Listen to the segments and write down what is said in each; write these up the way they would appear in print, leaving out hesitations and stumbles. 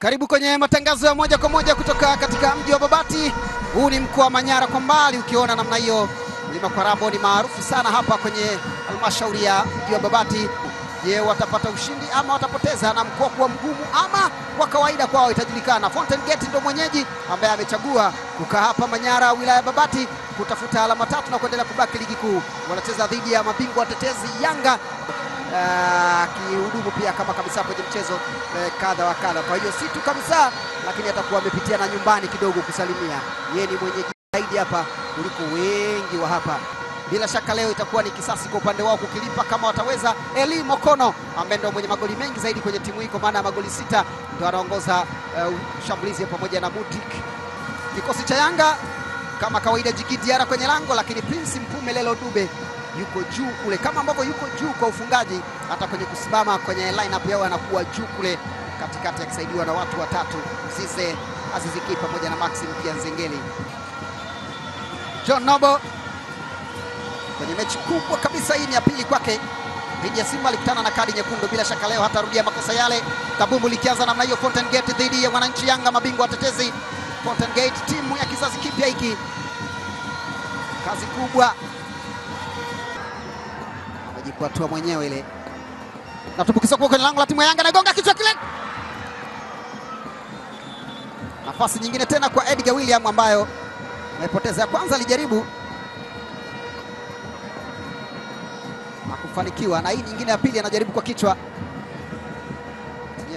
Karibu kwenye matangazo ya moja kwa moja kutoka katika mji wa Babati. Huu ni mkoa wa Manyara kwa mbali, ukiona namna hiyo. Mlima Kwarambo ni maarufu sana hapa kwenye halmashauri ya mji wa Babati. Je, watapata ushindi ama watapoteza, na mkoa kuwa mgumu ama kwa kawaida kwao itajulikana. Fountain Gate ndio mwenyeji ambaye amechagua kukaa hapa Manyara, wilaya ya Babati, kutafuta alama tatu na kuendelea kubaki ligi kuu. Wanacheza dhidi ya mabingwa watetezi Yanga, kihudumu pia kama kabisa kwenye mchezo kadha wa kadha. Kwa hiyo si tu kabisa, lakini atakuwa amepitia na nyumbani kidogo kusalimia. Yeye ni mwenyeji zaidi hapa kuliko wengi wa hapa. Bila shaka leo itakuwa ni kisasi kwa upande wao kukilipa kama wataweza. Eli Mokono ambaye ndio mwenye magoli mengi zaidi kwenye timu hii kwa maana ya magoli 6, ndio anaongoza shambulizi pamoja na Mutik. Kikosi cha Yanga kama kawaida Djigui Diarra kwenye lango, lakini Prince Mpumelelo Dube yuko juu kule, kama ambavyo yuko juu kwa ufungaji, hata kwenye kusimama kwenye lineup yao anakuwa juu kule katikati, akisaidiwa na watu watatu: Mzize, Aziz Ki pamoja na Maxim pia Nzengeli. John Nobo kwenye mechi kubwa kabisa, hii ni ya pili kwake dhidi ya Simba, alikutana na kadi nyekundu. Bila shaka leo hatarudia makosa yale. Kabumbu likianza namna hiyo, Fountain Gate dhidi ya Wananchi Yanga, mabingwa watetezi. Fountain Gate timu ya kizazi kipya hiki, kazi kubwa, amejikwatua mwenyewe ile, na tumbukiza kwa kwenye lango la timu ya Yanga, nagonga kichwa kile. Nafasi nyingine tena kwa Edgar William ambayo amepoteza. Ya kwanza alijaribu kufanikiwa, na hii nyingine ya pili anajaribu kwa kichwa,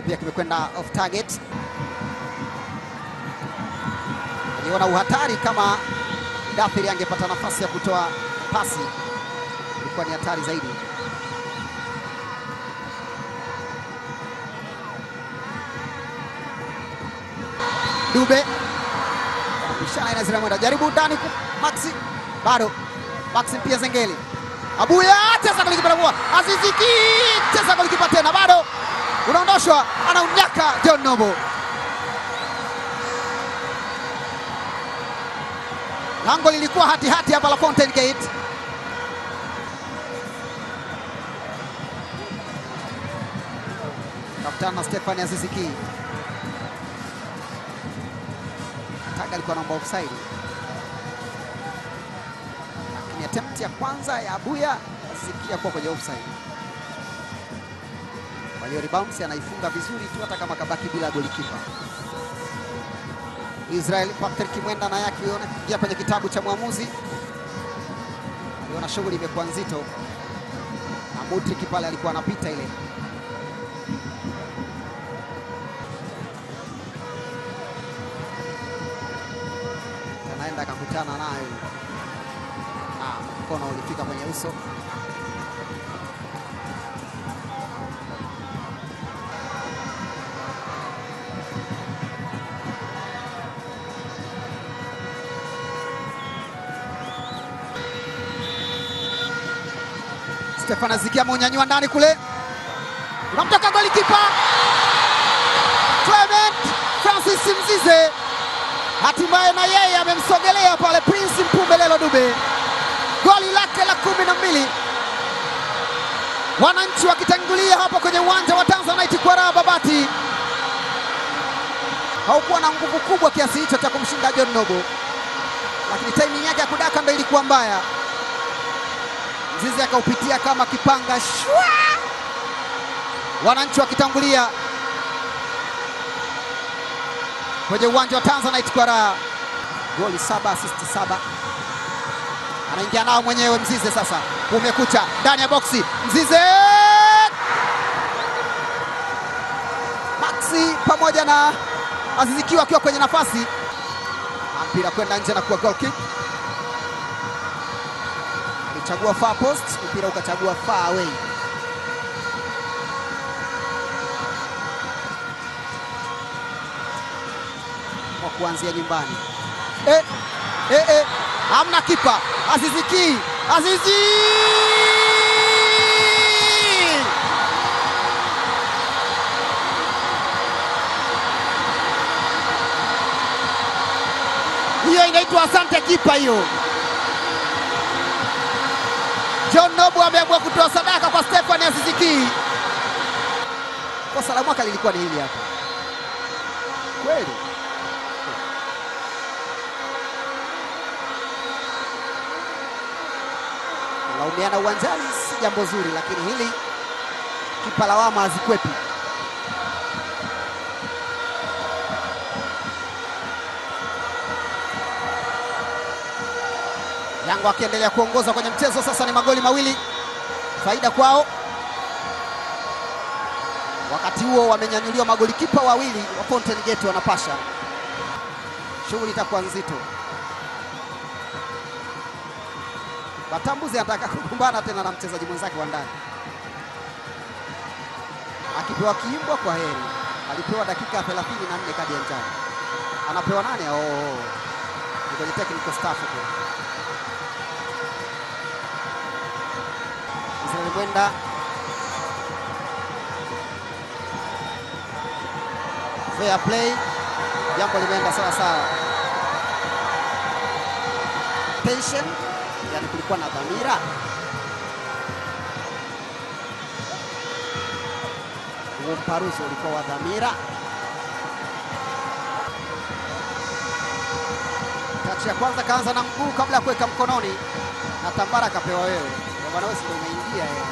pia kimekwenda off target. Aliona uhatari, kama Dathiri angepata nafasi ya kutoa pasi ilikuwa ni hatari zaidi. Dube ishara inazira mwenda, jaribu ndani Maxi, bado Maxi pia Nzengeli. Abuya tesa goli kipa, Aziz Ki tesa goli kipa tena, bado unaondoshwa, anaunyaka John Nobo. Lango lilikuwa hati hapa la Fountain Gate. Kaptana Stefan Aziz Ki Taga alikuwa naomba offside, lakini attempt ya kwanza ya Abuya sikia kwa kwenye offside. Kwa hiyo rebound anaifunga vizuri tu, hata kama kabaki bila golikipa. Israel Patrick Mwenda na yake yona kwenye kitabu cha mwamuzi, aliona shughuli imekuwa nzito, na Mutik pale alikuwa anapita ile. Anaenda akakutana naye na mkono ulifika kwenye uso. Stefan Aziz Ki ameunyanyua ndani kule, unamtoka golikipa Clement Francis Mzize, hatimaye na yeye amemsogelea pale Prince Mpumelelo Dube. Goli lake la 12, Wananchi wakitangulia hapa kwenye uwanja wa Tanzanite kwa raha Babati. Haukuwa na nguvu kubwa kiasi hicho cha kumshinda John Nobo, lakini timing yake ya kudaka ndio ilikuwa mbaya. Mzizi akaupitia kama kipanga shwa. Wananchi wakitangulia kwenye uwanja wa Tanzanite kwa raha. Goli 7, assist 7. Anaingia nao mwenyewe Mzize sasa. Umekucha ndani ya boksi. Mzize! Maxi pamoja na Aziz Ki wakiwa kwenye nafasi. Mpira kwenda nje na kuwa goal kick. Alichagua far post, mpira ukachagua far away. Kwa kuanzia nyumbani. Hamna kipa. Aziz Ki, Azizi! Hiyo inaitwa asante kipa hiyo. John Nobo ameamua kutoa sadaka kwa Stefan Aziz Ki. Kosa la mwaka lilikuwa ni hili hapa. kweli. Laumiana uwanjani si jambo zuri, lakini hili kipa lawama hazikwepi. Yanga akiendelea kuongoza kwenye mchezo, sasa ni magoli mawili faida kwao. Wakati huo wamenyanyuliwa magoli kipa wawili wa Fountain Gate wanapasha. Shughuli itakuwa nzito. Batambuzi anataka kukumbana tena na mchezaji mwenzake wa ndani. Akipewa kiimbwa kwa heri. Alipewa dakika 34 kadi ya njano. Anapewa nani? Ni kwenye technical staff huko. Israel Mwenda. Fair play. Jambo limeenda sawa sawa. Tension. Yani kulikuwa na dhamira. Huo mparuzo ulikuwa wa dhamira. Tachi ya kwanza kaanza na mguu kabla ya kuweka mkononi. Na tambara kapewa wewe. Bwana wewe ndio umeingia haya.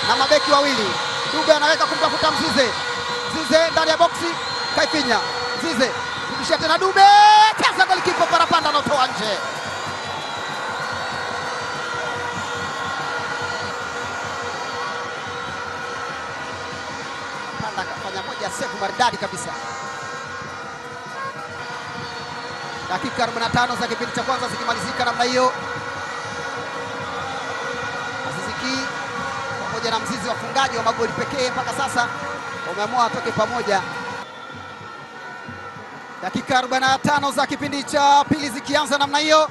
Na mabeki wawili. Dube anaweka kumtafuta Mzize. Mzize ndani ya boksi kaifinya. Mzize kurudisha tena Dube. Kaza golikipa Parapanda anatoa nje. Parapanda akafanya moja save maridadi kabisa. Dakika 45 za kipindi cha kwanza zikimalizika namna hiyo. Aziziki pamoja na Mzizi wafungaji wa magoli pekee mpaka sasa wameamua watoke pamoja. Dakika 45 za kipindi cha pili zikianza namna hiyo,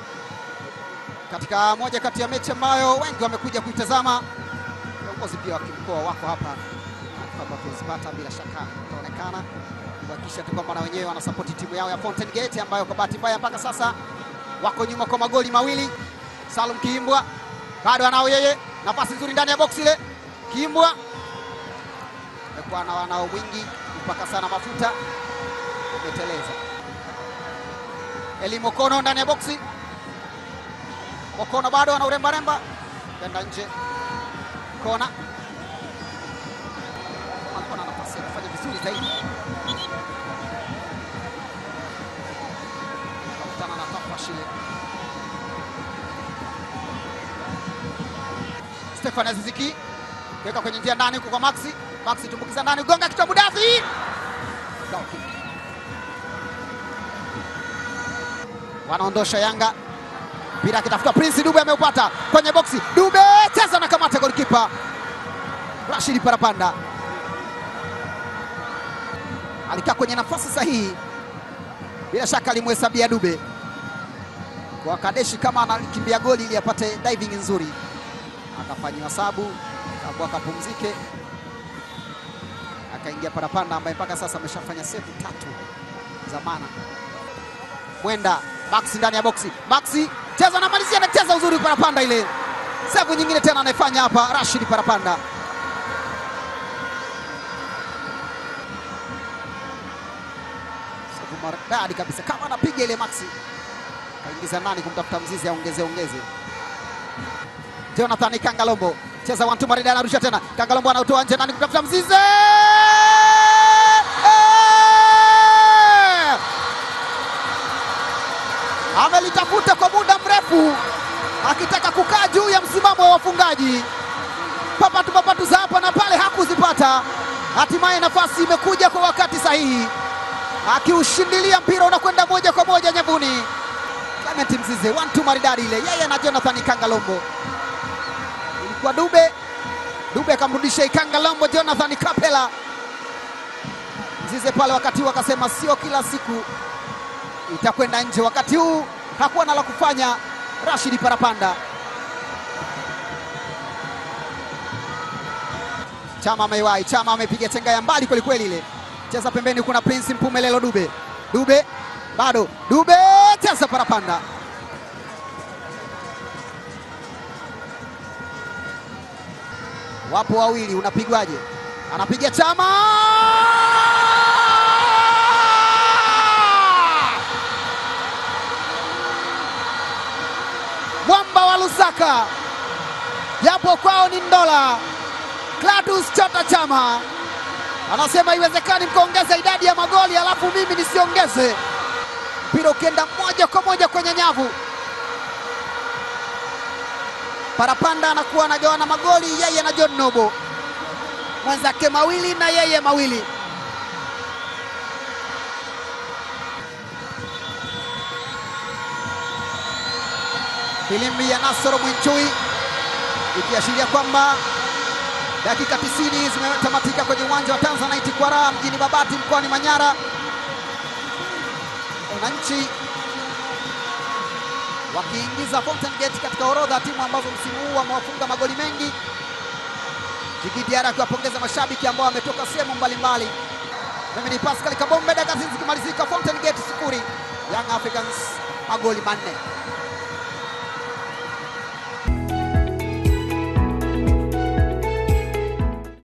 katika moja kati ya mechi ambayo wengi wamekuja kuitazama. Viongozi pia wa kimkoa wako hapa tuzipata, bila shaka itaonekana kuhakikisha tu kwamba na wenyewe wanasapoti timu yao ya Fountain Gate ambayo kwa bahati mbaya mpaka sasa wako nyuma kwa magoli mawili. Salum Kiimbwa bado anao yeye, nafasi nzuri ndani ya box ile. Kiimbwa amekuwa na wanao mwingi mpaka sana mafuta umeteleza. Eli Mokono ndani ya boksi. Mokono bado ana uremba remba, kwenda nje. Kona alikuwa na nafasi ya kufanya vizuri zaidi. Kutana na Tafashile. Stefan Aziziki weka kwenye njia ndani huko kwa Maxi. Maxi tumbukiza ndani, gonga kichwa Mudathi. Wanaondosha Yanga. Mpira akitafuta Prince Dube ameupata kwenye boksi. Dube cheza na kamata golikipa Rashid Parapanda. Alikaa kwenye nafasi sahihi. Bila shaka alimhesabia Dube. Kwa Kadeshi kama anakimbia goli ili apate diving nzuri. Akafanywa sabu, akapumzike. Akaingia Parapanda ambaye mpaka sasa ameshafanya save 3 za maana. Mwenda Maxi ndani ya boksi. Maxi cheza na malizia, anacheza uzuri Parapanda ile. Save nyingine tena anaifanya hapa Rashid Parapanda. Save maridadi kabisa kama anapiga ile Maxi. Kaingiza ndani kumtafuta Mzizi aongeze. Jonathan Kangalombo cheza 1-2 maridadi, anarusha tena. Kangalombo anautoa nje ndani kumtafuta Mzizi. Amelitafuta kwa muda mrefu akitaka kukaa juu ya msimamo wa wafungaji. Papatu za hapa na pale hakuzipata. Hatimaye nafasi imekuja kwa wakati sahihi. Akiushindilia mpira unakwenda moja kwa moja nyavuni. Clement Mzize 1-2 maridadi ile, yeye na Jonathan Kangalombo. Ilikuwa Dube akamrudisha Kangalombo, Jonathan Kapela. Mzize pale wakati huu akasema sio kila siku itakwenda nje. Wakati huu hakuwa na la kufanya Rashid Parapanda. Chama ameiwahi, Chama amepiga chenga ya mbali kweli kweli ile. Cheza pembeni, kuna Prince Mpumelelo. Dube bado Dube cheza Parapanda. Wapo wawili, unapigwaje? Anapiga Chama. japo kwao ni Ndola. Clatous Chota Chama anasema haiwezekani mkaongeza idadi ya magoli alafu mimi nisiongeze. Mpira ukienda moja kwa moja kwenye nyavu. Parapanda anakuwa anagawana magoli, yeye na John Nobo, mwenzake mawili na yeye mawili. Filimbi ya Nasoro Mwinchui ikiashiria kwamba dakika 90 zimetamatika kwenye uwanja wa Tanzanite kwa raha mjini Babati mkoani Manyara. Wananchi wakiingiza Fountain Gate katika orodha timu ambazo msimu huu wamewafunga magoli mengi. Djigui Diarra akiwapongeza mashabiki ambao wametoka sehemu mbalimbali. Mimi ni Pascal Kabombe, dakika zikimalizika Fountain Gate 0, Young Africans magoli 4.